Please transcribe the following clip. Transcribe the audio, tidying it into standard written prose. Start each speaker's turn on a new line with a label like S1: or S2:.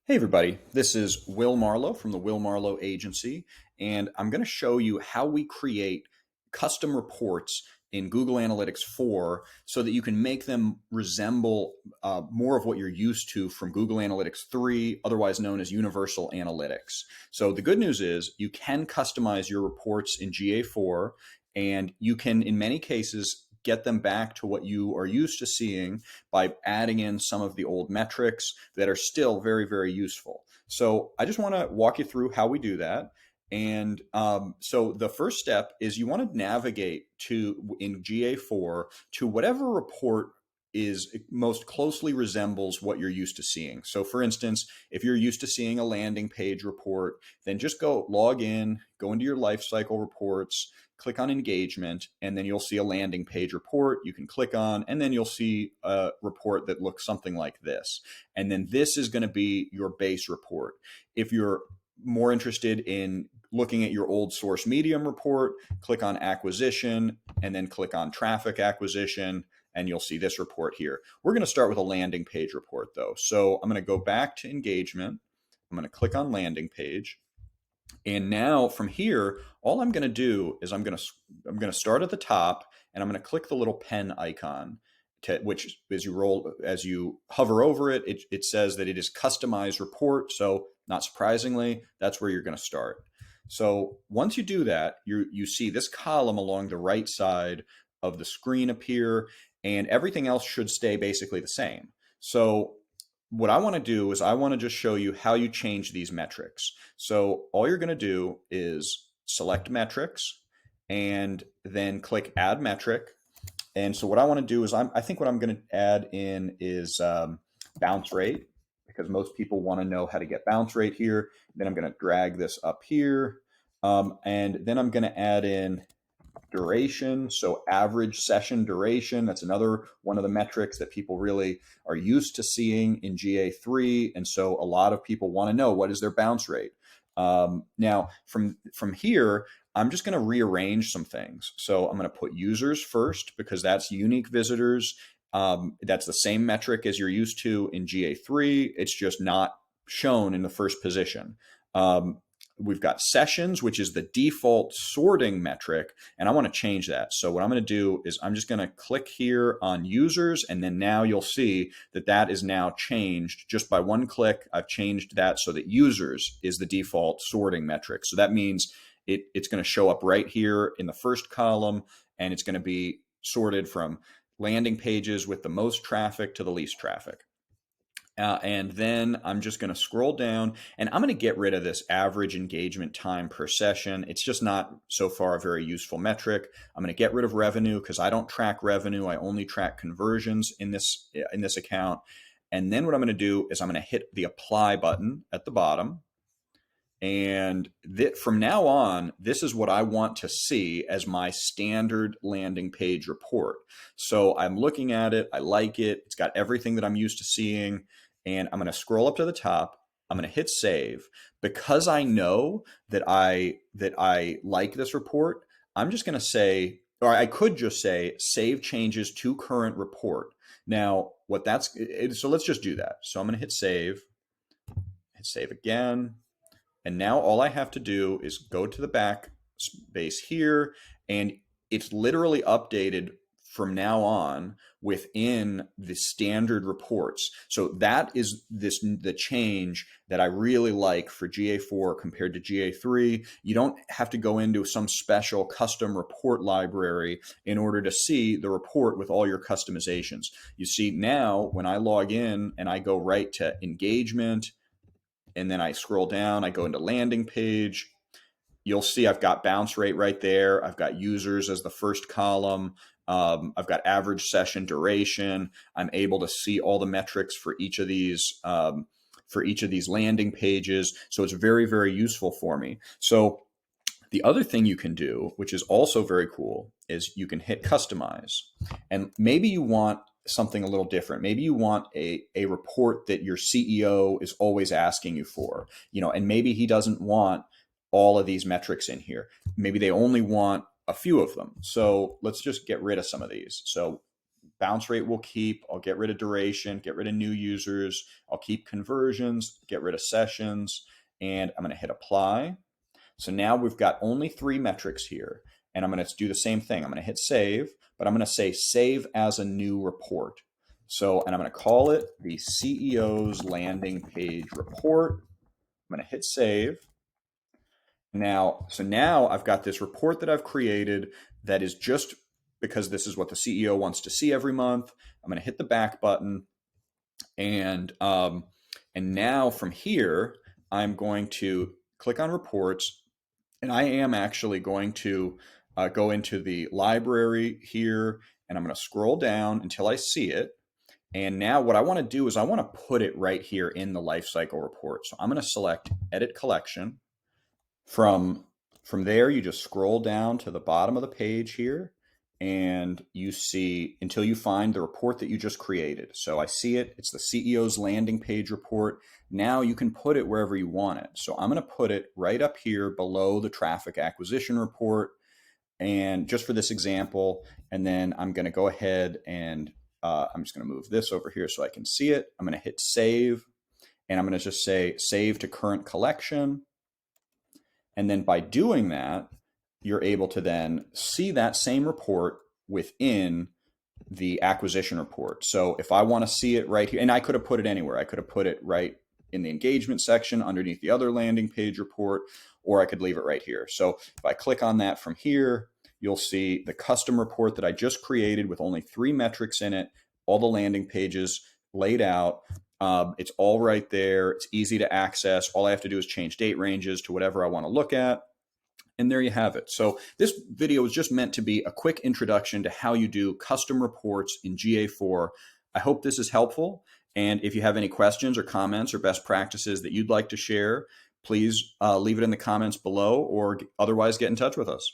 S1: Hey everybody, this is Will Marlowe from the Will Marlowe Agency, and I'm going to show you how we create custom reports in Google Analytics 4 so that you can make them resemble more of what you're used to from Google Analytics 3, otherwise known as Universal Analytics. So the good news is you can customize your reports in GA4, and you can, in many cases, get them back to what you are used to seeing by adding in some of the old metrics that are still very, very useful. So I just want to walk you through how we do that. And so the first step is you want to navigate to in GA4 to whatever report is most closely resembles what you're used to seeing. So for instance, if you're used to seeing a landing page report, then just go log in, go into your lifecycle reports, click on engagement, and then you'll see a landing page report you can click on, and then you'll see a report that looks something like this. And then this is going to be your base report. If you're more interested in looking at your old source medium report, click on acquisition and then click on traffic acquisition, and you'll see this report here. We're going to start with a landing page report though. So I'm going to go back to engagement. I'm going to click on landing page. And now from here, all I'm going to do is I'm going to start at the top, and I'm going to click the little pen icon, which as you hover over it, it says that it is customized report. So not surprisingly, that's where you're going to start. So once you do that, you see this column along the right side of the screen appear, and everything else should stay basically the same. So what I want to do is I want to just show you how you change these metrics. So all you're going to do is select metrics and then click add metric. And so what I want to do is I think what I'm going to add in is bounce rate, because most people want to know how to get bounce rate here. Then I'm going to drag this up here. And then I'm going to add in duration. So average session duration, that's another one of the metrics that people really are used to seeing in GA3. And so a lot of people want to know, what is their bounce rate? Now from here, I'm just going to rearrange some things. So I'm going to put users first because that's unique visitors. That's the same metric as you're used to in GA3. It's just not shown in the first position. We've got sessions, which is the default sorting metric, and I want to change that. So what I'm going to do is I'm just going to click here on users, and then now you'll see that that is now changed. Just by one click, I've changed that so that users is the default sorting metric. So that means it's going to show up right here in the first column, and it's going to be sorted from landing pages with the most traffic to the least traffic. And then I'm just going to scroll down, and I'm going to get rid of this average engagement time per session. It's just not so far a very useful metric. I'm going to get rid of revenue because I don't track revenue. I only track conversions in this account. And then what I'm going to do is I'm going to hit the apply button at the bottom. And from now on, this is what I want to see as my standard landing page report. So I'm looking at it. I like it. It's got everything that I'm used to seeing. And I'm going to scroll up to the top. I'm going to hit save. Because I know that I like this report, I'm just going to say, or I could just say, save changes to current report. Now, so let's just do that. So I'm going to hit save again. And now all I have to do is go to the back space here, and it's literally updated from now on within the standard reports. So that is the change that I really like for GA4 compared to GA3. You don't have to go into some special custom report library in order to see the report with all your customizations. You see now when I log in and I go right to engagement, and then I scroll down, I go into landing page, you'll see I've got bounce rate right there. I've got users as the first column. I've got average session duration. I'm able to see all the metrics for each of these landing pages. So it's very, very useful for me. So the other thing you can do, which is also very cool, is you can hit customize. And maybe you want something a little different. Maybe you want a report that your CEO is always asking you for, and maybe he doesn't want all of these metrics in here. Maybe they only want a few of them. So let's just get rid of some of these. So bounce rate will keep. I'll get rid of duration, get rid of new users. I'll keep conversions, get rid of sessions, and I'm going to hit apply. So now we've got only 3 metrics here, and I'm going to do the same thing. I'm going to hit save, but I'm going to say save as a new report. So, and I'm going to call it the CEO's landing page report. I'm going to hit save. Now, so now I've got this report that I've created that is just because this is what the CEO wants to see every month. I'm going to hit the back button, and now from here, I'm going to click on reports, and I am actually going to go into the library here, and I'm going to scroll down until I see it. And now what I want to do is I want to put it right here in the lifecycle report. So I'm going to select Edit Collection. From there, you just scroll down to the bottom of the page here, and you see until you find the report that you just created. So I see it. It's the CEO's landing page report. Now you can put it wherever you want it. So I'm going to put it right up here below the traffic acquisition report, and just for this example. And then I'm going to go ahead and I'm just going to move this over here so I can see it. I'm going to hit save, and I'm going to just say save to current collection. And then by doing that, you're able to then see that same report within the acquisition report. So if I want to see it right here, and I could have put it anywhere. I could have put it right in the engagement section underneath the other landing page report, or I could leave it right here. So if I click on that from here, you'll see the custom report that I just created with only 3 metrics in it, all the landing pages laid out. It's all right there. It's easy to access. All I have to do is change date ranges to whatever I want to look at. And there you have it. So this video is just meant to be a quick introduction to how you do custom reports in GA4. I hope this is helpful. And if you have any questions or comments or best practices that you'd like to share, please leave it in the comments below, or otherwise get in touch with us.